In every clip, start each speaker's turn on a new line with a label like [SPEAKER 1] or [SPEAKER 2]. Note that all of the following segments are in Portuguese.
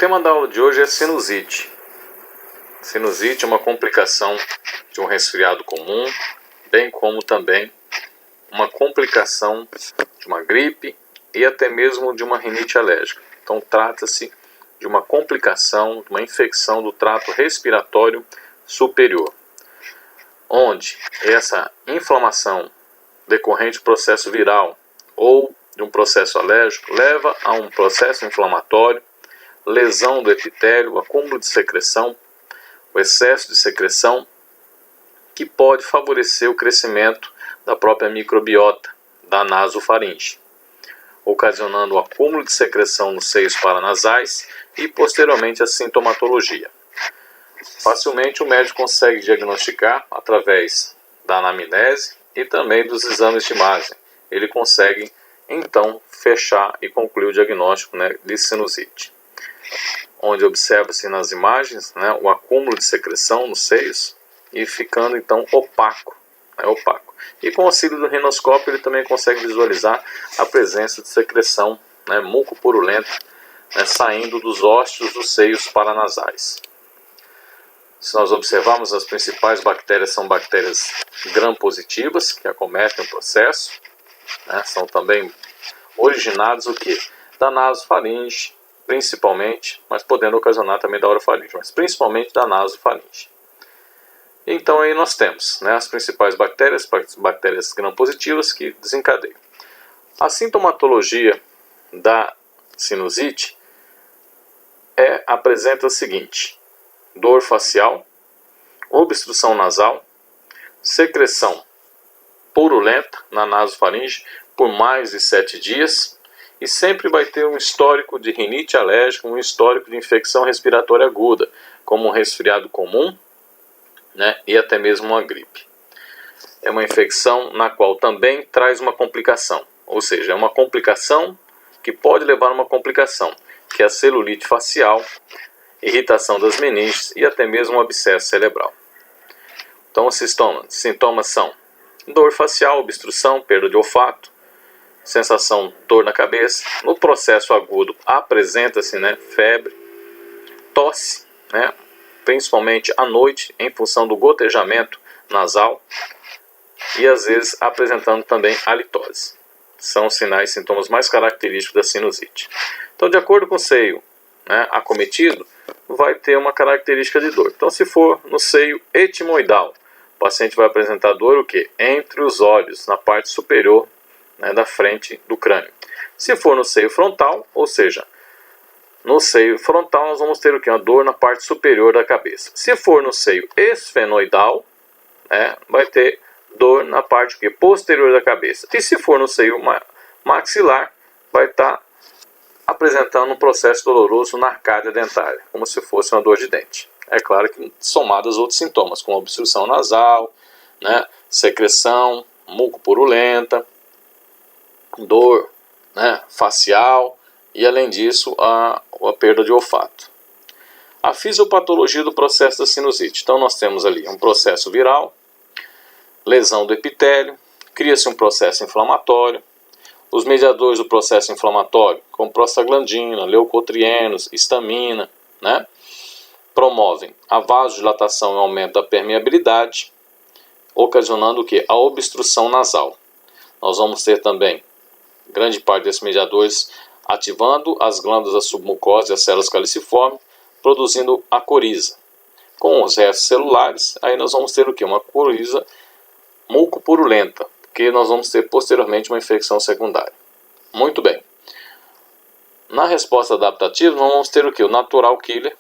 [SPEAKER 1] tema da aula de hoje é sinusite. Sinusite é uma complicação de um resfriado comum, bem como também uma complicação de uma gripe e até mesmo de uma rinite alérgica. Então trata-se de uma complicação, de uma infecção do trato respiratório superior, onde essa inflamação decorrente do processo viral ou de um processo alérgico leva a um processo inflamatório, lesão do epitélio, acúmulo de secreção, o excesso de secreção, que pode favorecer o crescimento da própria microbiota da nasofaringe, ocasionando o acúmulo de secreção nos seios paranasais e posteriormente a sintomatologia. Facilmente o médico consegue diagnosticar através da anamnese e também dos exames de imagem. Ele consegue então fechar e concluir o diagnóstico, de sinusite, onde observa-se nas imagens, o acúmulo de secreção nos seios e ficando então opaco. E com o auxílio do rinoscópio ele também consegue visualizar a presença de secreção mucopurulenta saindo dos ósseos dos seios paranasais. Se nós observarmos, as principais bactérias são bactérias gram-positivas, que acometem o processo, são também originadas da nasofaringe, principalmente, mas podendo ocasionar também da orofaringe, mas principalmente da nasofaringe. Então aí nós temos as principais bactérias gram-positivas que desencadeiam. A sintomatologia da sinusite apresenta o seguinte: dor facial, obstrução nasal, secreção purulenta na nasofaringe por mais de 7 dias e sempre vai ter um histórico de rinite alérgica, um histórico de infecção respiratória aguda, como um resfriado comum, e até mesmo uma gripe. É uma infecção na qual também traz uma complicação, ou seja, é uma complicação que pode levar a uma complicação, que é a celulite facial, irritação das meninges e até mesmo um abscesso cerebral. Então os sintomas são dor facial, obstrução, perda de olfato, sensação dor na cabeça. No processo agudo apresenta-se febre, tosse, principalmente à noite em função do gotejamento nasal e às vezes apresentando também halitose. São sinais e sintomas mais característicos da sinusite. Então, de acordo com o seio acometido, vai ter uma característica de dor. Então, se for no seio etimoidal, o paciente vai apresentar dor entre os olhos, na parte superior da frente do crânio. Se for no seio frontal, ou seja, no seio frontal nós vamos ter uma dor na parte superior da cabeça. Se for no seio esfenoidal, vai ter dor na parte posterior da cabeça. E se for no seio maxilar, vai estar apresentando um processo doloroso na arcádia dentária, como se fosse uma dor de dente. É claro que somados outros sintomas, como obstrução nasal, secreção mucopurulenta, dor facial e, além disso, a perda de olfato. A fisiopatologia do processo da sinusite. Então nós temos ali um processo viral, lesão do epitélio, cria-se um processo inflamatório. Os mediadores do processo inflamatório, como prostaglandina, leucotrienos, histamina, promovem a vasodilatação e aumento da permeabilidade, ocasionando a obstrução nasal. Nós vamos ter também grande parte desses mediadores ativando as glândulas da submucosa e as células caliciformes, produzindo a coriza. Com os restos celulares, aí nós vamos ter uma coriza mucopurulenta, que nós vamos ter posteriormente uma infecção secundária. Muito bem. Na resposta adaptativa, nós vamos ter o natural killer.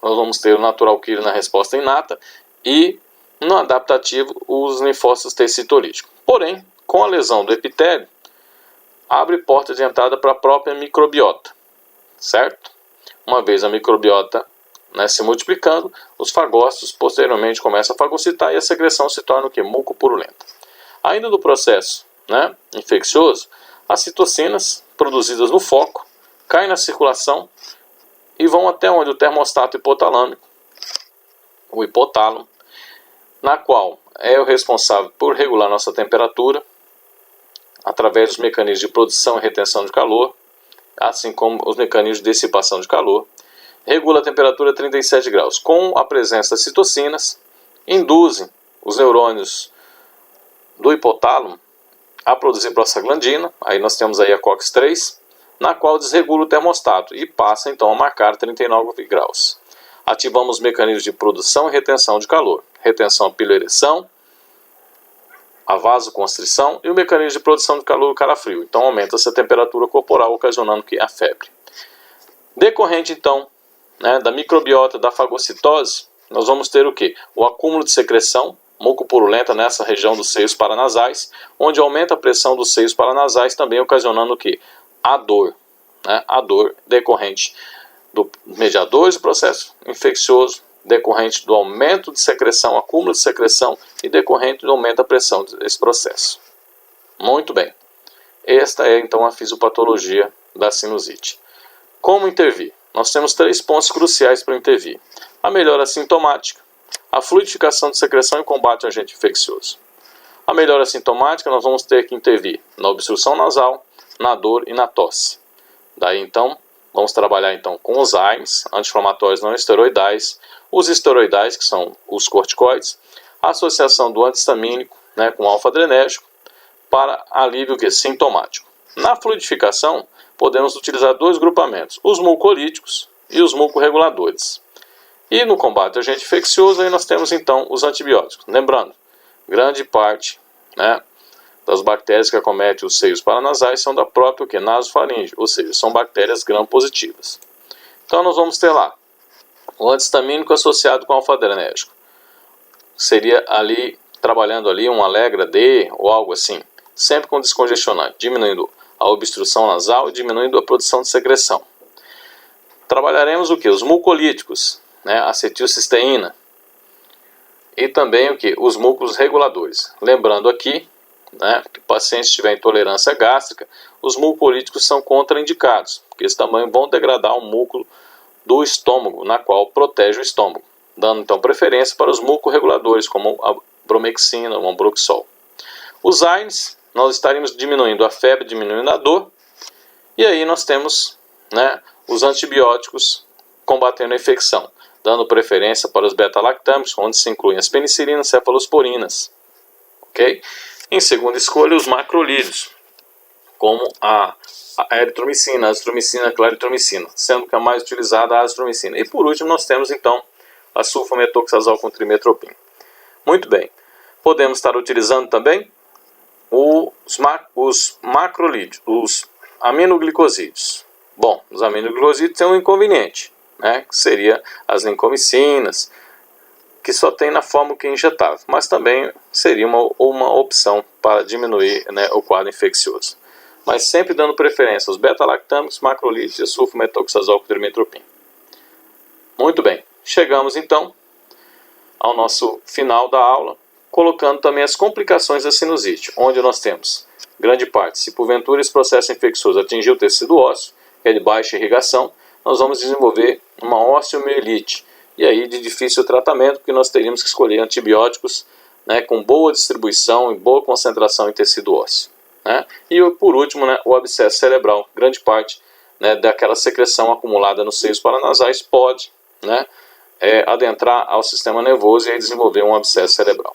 [SPEAKER 1] Nós vamos ter o natural killer na resposta inata e no adaptativo os linfócitos T citolíticos. Porém, com a lesão do epitélio, abre porta de entrada para a própria microbiota, certo? Uma vez a microbiota se multiplicando, os fagócitos posteriormente começam a fagocitar e a secreção se torna mucopurulenta. Ainda do processo infeccioso, as citocinas produzidas no foco caem na circulação e vão até onde o termostato hipotalâmico, o hipotálamo, na qual é o responsável por regular nossa temperatura através dos mecanismos de produção e retenção de calor assim como os mecanismos de dissipação de calor. Regula a temperatura a 37 graus. Com a presença das citocinas, induzem os neurônios do hipotálamo a produzir prostaglandina. Aí nós temos aí a COX-3, na qual desregula o termostato e passa então a marcar 39 graus. Ativamos os mecanismos de produção e retenção de calor. Retenção a piloereção, a vasoconstrição e o mecanismo de produção de calor, o calafrio. Então aumenta-se a temperatura corporal, ocasionando a febre. Decorrente então da microbiota da fagocitose, nós vamos ter o que? O acúmulo de secreção mucopurulenta nessa região dos seios paranasais, onde aumenta a pressão dos seios paranasais, também ocasionando o que? A dor. A dor decorrente do mediadores do processo infeccioso, decorrente do aumento de secreção, acúmulo de secreção e decorrente do aumento da pressão desse processo. Muito bem. Esta é então a fisiopatologia da sinusite. Como intervir? Nós temos 3 pontos cruciais para intervir. A melhora sintomática, a fluidificação de secreção e combate ao agente infeccioso. A melhora sintomática nós vamos ter que intervir na obstrução nasal, na dor e na tosse. Daí então, vamos trabalhar então com os AINES, anti-inflamatórios não esteroidais, os esteroidais, que são os corticoides, a associação do antihistamínico com alfa-adrenérgico para alívio sintomático. Na fluidificação, podemos utilizar 2 grupamentos, os mucolíticos e os mucorreguladores. E no combate ao agente infeccioso, aí nós temos então os antibióticos. Lembrando, grande parte das bactérias que acometem os seios paranasais são da própria nasofaringe, ou seja, são bactérias gram-positivas. Então nós vamos ter lá o antihistamínico associado com alfa-adrenérgico. Seria ali, trabalhando ali um Allegra D ou algo assim, sempre com descongestionante, diminuindo a obstrução nasal e diminuindo a produção de secreção. Trabalharemos o que? Os mucolíticos, acetilcisteína, e também o que? Os músculos reguladores. Lembrando aqui, que o paciente tiver intolerância gástrica, os mucolíticos são contraindicados, porque eles também vão degradar o músculo do estômago, na qual protege o estômago, dando então preferência para os mucorreguladores, como a bromexina, o ambroxol. Os AINES, nós estaremos diminuindo a febre, diminuindo a dor, e aí nós temos os antibióticos combatendo a infecção, dando preferência para os beta-lactâmicos, onde se incluem as penicilinas, cefalosporinas. Ok? Em segunda escolha, os macrolídeos, como a eritromicina, a azitromicina, a claritromicina, sendo que a mais utilizada é a azitromicina. E por último, nós temos então a sulfametoxazol com trimetoprim. Muito bem. Podemos estar utilizando também os macrolídeos, os aminoglicosídeos. Bom, os aminoglicosídeos têm um inconveniente, que seria as lincomicinas, que só tem na forma que injetável, mas também seria uma opção para diminuir o quadro infeccioso. Mas sempre dando preferência aos beta-lactâmicos, macrolídeos e sulfametoxazol com trimetoprim. Muito bem, chegamos então ao nosso final da aula, colocando também as complicações da sinusite, onde nós temos grande parte, se porventura esse processo infeccioso atingir o tecido ósseo, que é de baixa irrigação, nós vamos desenvolver uma osteomielite, e aí de difícil tratamento, porque nós teríamos que escolher antibióticos com boa distribuição e boa concentração em tecido ósseo. E por último, o abscesso cerebral, grande parte daquela secreção acumulada nos seios paranasais pode adentrar ao sistema nervoso e aí desenvolver um abscesso cerebral.